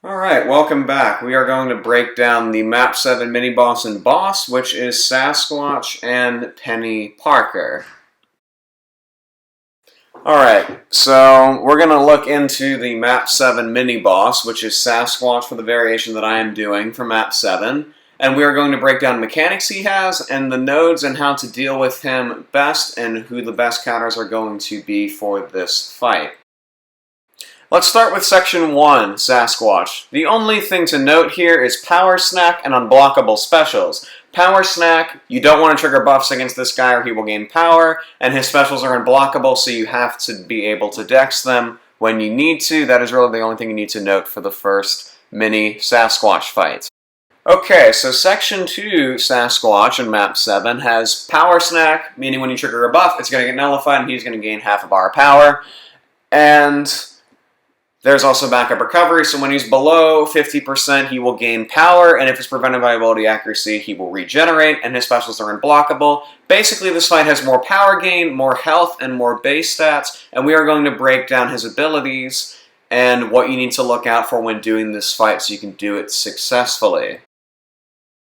Alright, welcome back. We are going to break down the Map 7 mini-boss and boss, which is Sasquatch and Peni Parker. Alright, so we're going to look into the Map 7 mini-boss, which is Sasquatch for the variation that I am doing for Map 7. And we are going to break down mechanics he has, and the nodes and how to deal with him best, and who the best counters are going to be for this fight. Let's start with Section 1, Sasquatch. The only thing to note here is Power Snack and Unblockable Specials. Power Snack, you don't want to trigger buffs against this guy or he will gain power, and his specials are unblockable, so you have to be able to dex them when you need to. That is really the only thing you need to note for the first mini Sasquatch fight. Okay, so Section 2, Sasquatch in Map 7 has Power Snack, meaning when you trigger a buff, it's going to get nullified and he's going to gain half of our power. And there's also backup recovery, so when he's below 50%, he will gain power, and if it's prevented by ability accuracy, he will regenerate, and his specials are unblockable. Basically, this fight has more power gain, more health, and more base stats, and we are going to break down his abilities and what you need to look out for when doing this fight so you can do it successfully.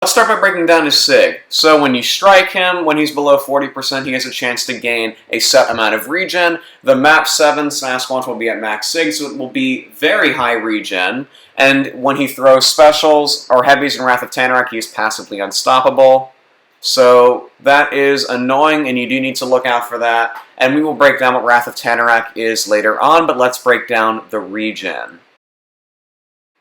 Let's start by breaking down his SIG. So when you strike him, when he's below 40%, he has a chance to gain a set amount of regen. The Map 7 Sasquatch will be at max SIG, so it will be very high regen. And when he throws specials or heavies in Wrath of Tanarak, he is passively unstoppable. So that is annoying, and you do need to look out for that. And we will break down what Wrath of Tanarak is later on, but let's break down the regen.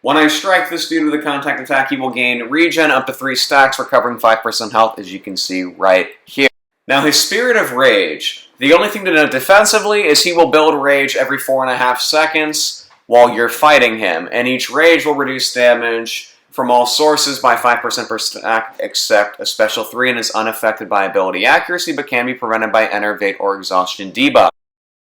When I strike this dude with a contact attack, he will gain regen up to 3 stacks, recovering 5% health, as you can see right here. Now, his Spirit of Rage. The only thing to note defensively is he will build rage every 4.5 seconds while you're fighting him, and each rage will reduce damage from all sources by 5% per stack, except a special 3, and is unaffected by ability accuracy, but can be prevented by Enervate or Exhaustion debuff.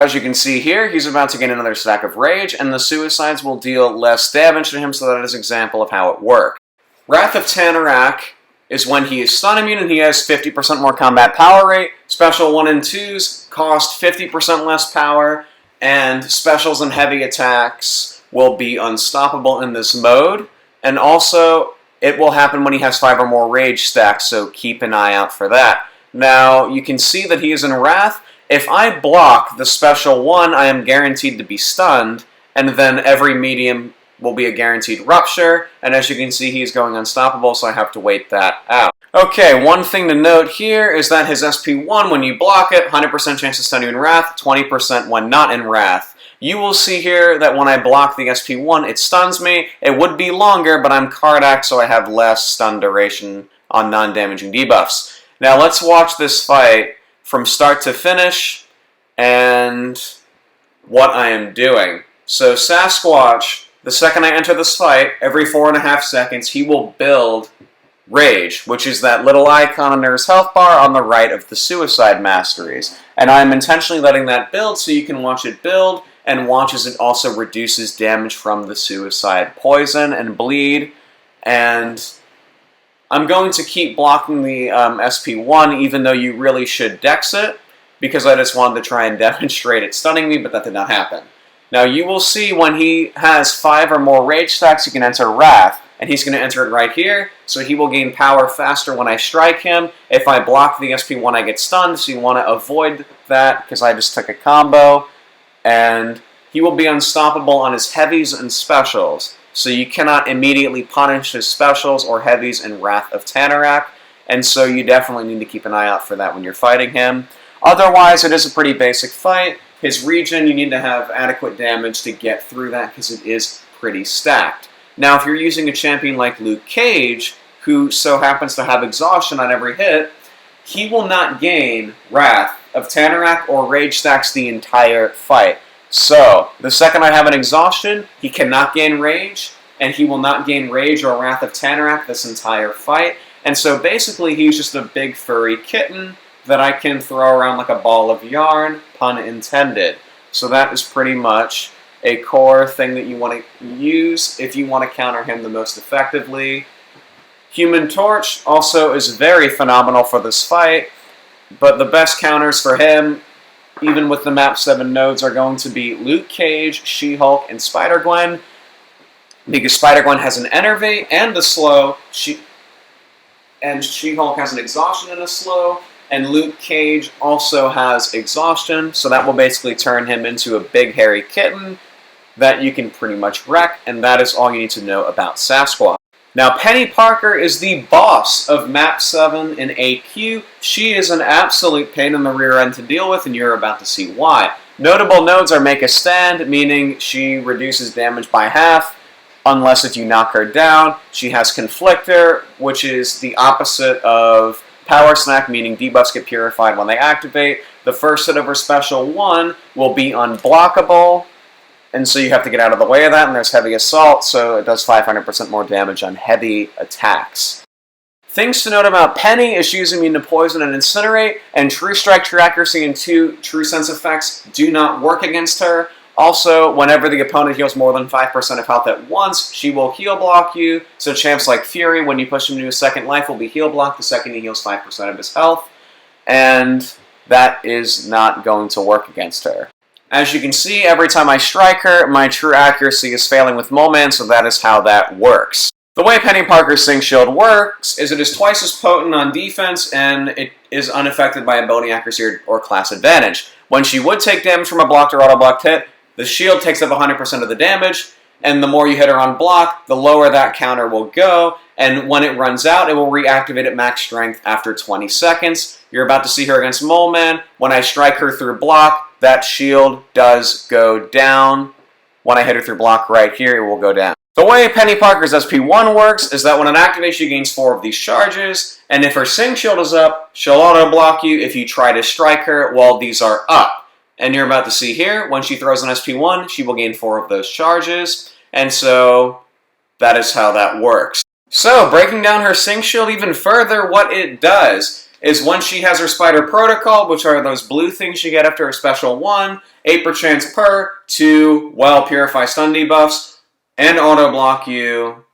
As you can see here, he's about to gain another stack of rage, and the suicides will deal less damage to him, so that is an example of how it works. Wrath of Tanarak is when he is stun immune and he has 50% more combat power rate. Special 1 and 2s cost 50% less power, and specials and heavy attacks will be unstoppable in this mode. And also, it will happen when he has 5 or more rage stacks, so keep an eye out for that. Now, you can see that he is in Wrath. If I block the special 1, I am guaranteed to be stunned, and then every medium will be a guaranteed rupture, and as you can see, he's going unstoppable, so I have to wait that out. Okay, one thing to note here is that his SP1, when you block it, 100% chance to stun you in Wrath, 20% when not in Wrath. You will see here that when I block the SP1, it stuns me. It would be longer, but I'm Kardak, so I have less stun duration on non-damaging debuffs. Now let's watch this fight from start to finish, and what I am doing. So Sasquatch, the second I enter this fight, every 4.5 seconds, he will build Rage, which is that little icon under his health bar on the right of the Suicide Masteries. And I'm intentionally letting that build so you can watch it build, and watch as it also reduces damage from the Suicide Poison and Bleed, and I'm going to keep blocking the SP1, even though you really should dex it, because I just wanted to try and demonstrate it stunning me, but that did not happen. Now you will see when he has 5 or more rage stacks, you can enter Wrath, and he's going to enter it right here, so he will gain power faster when I strike him. If I block the SP1, I get stunned, so you want to avoid that, because I just took a combo, and he will be unstoppable on his heavies and specials. So you cannot immediately punish his specials or heavies in Wrath of Tanarak, and so you definitely need to keep an eye out for that when you're fighting him. Otherwise, it is a pretty basic fight. His regen, you need to have adequate damage to get through that because it is pretty stacked. Now, if you're using a champion like Luke Cage, who so happens to have exhaustion on every hit, he will not gain Wrath of Tanarak or rage stacks the entire fight. So, the second I have an exhaustion, he cannot gain rage, and he will not gain rage or Wrath of Tanarak this entire fight. And so basically he's just a big furry kitten that I can throw around like a ball of yarn, pun intended. So that is pretty much a core thing that you want to use if you want to counter him the most effectively. Human Torch also is very phenomenal for this fight, but the best counters for him, even with the Map 7 nodes, are going to be Luke Cage, She-Hulk, and Spider-Gwen. because Spider-Gwen has an Enervate and a slow, She-Hulk has an exhaustion and a slow, and Luke Cage also has exhaustion, so that will basically turn him into a big hairy kitten that you can pretty much wreck, and that is all you need to know about Sasquatch. Now, Peni Parker is the boss of Map 7 in AQ. She is an absolute pain in the rear end to deal with, and you're about to see why. Notable nodes are Make a Stand, meaning she reduces damage by half, unless if you knock her down. She has Conflictor, which is the opposite of Power Snack, meaning debuffs get purified when they activate. The first hit of her special 1 will be unblockable, and so you have to get out of the way of that, and there's Heavy Assault, so it does 500% more damage on heavy attacks. Things to note about Penny is she's immune to Poison and Incinerate, and True Strike, True Accuracy, and 2 True Sense effects do not work against her. Also, whenever the opponent heals more than 5% of health at once, she will heal block you, so champs like Fury, when you push him to a second life, will be heal blocked the second he heals 5% of his health, and that is not going to work against her. As you can see, every time I strike her, my True Accuracy is failing with Mole Man, so that is how that works. The way Peni Parker's Sync Shield works is it is twice as potent on defense, and it is unaffected by ability accuracy or class advantage. When she would take damage from a blocked or auto-blocked hit, the shield takes up 100% of the damage, and the more you hit her on block, the lower that counter will go, and when it runs out, it will reactivate at max strength after 20 seconds. You're about to see her against Mole Man. When I strike her through block, that shield does go down. When I hit her through block right here, it will go down. The way Peni Parker's SP1 works is that when it activates, she gains 4 of these charges, and if her Sync Shield is up, she'll auto-block you if you try to strike her while these are up. And you're about to see here, when she throws an SP1, she will gain 4 of those charges, and so that is how that works. So, breaking down her Sync Shield even further, what it does is when she has her Spider Protocol, which are those blue things you get after her special 1, 8 per chance per, to, well, purify stun debuffs, and auto-block you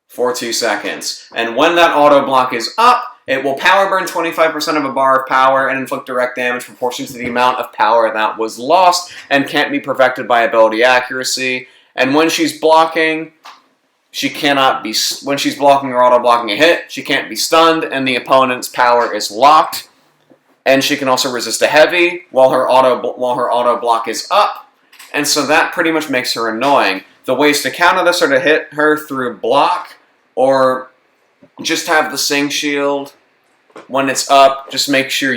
for 2 seconds. And when that auto-block is up, it will power burn 25% of a bar of power and inflict direct damage proportional to the amount of power that was lost and can't be perfected by ability accuracy. And when she's blocking, when she's blocking or auto-blocking a hit, she can't be stunned, and the opponent's power is locked. And she can also resist a heavy while her auto-block is up. And so that pretty much makes her annoying. The ways to counter this are to hit her through block, or just have the Sync Shield. When it's up, just make sure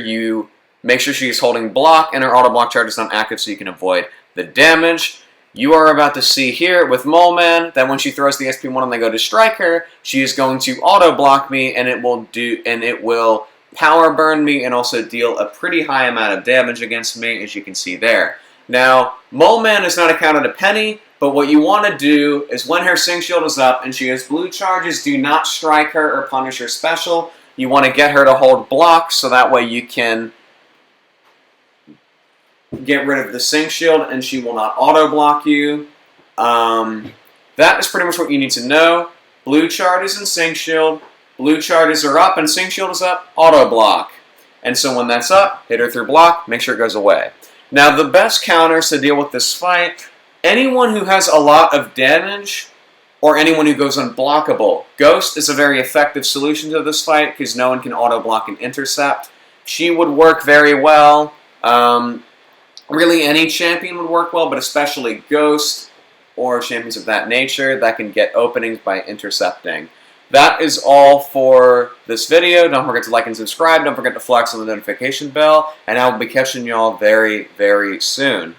she's holding block and her auto-block charge is not active so you can avoid the damage. You are about to see here with Mole Man that when she throws the SP1 and they go to strike her, she is going to auto-block me, and it will power burn me and also deal a pretty high amount of damage against me, as you can see there. Now, Mole Man is not a counter to Penny, but what you want to do is when her Sync Shield is up and she has blue charges, do not strike her or punish her special. You want to get her to hold block so that way you can get rid of the Sync Shield and she will not auto-block you. That is pretty much what you need to know. Blue charges and Sync Shield. Blue charges are up and Sync Shield is up, auto-block. And so when that's up, hit her through block, make sure it goes away. Now the best counters to deal with this fight, anyone who has a lot of damage or anyone who goes unblockable. Ghost is a very effective solution to this fight because no one can auto-block and intercept. She would work very well. Really any champion would work well, but especially Ghost or champions of that nature that can get openings by intercepting. That is all for this video. Don't forget to like and subscribe. Don't forget to flex on the notification bell. And I will be catching y'all very, very soon.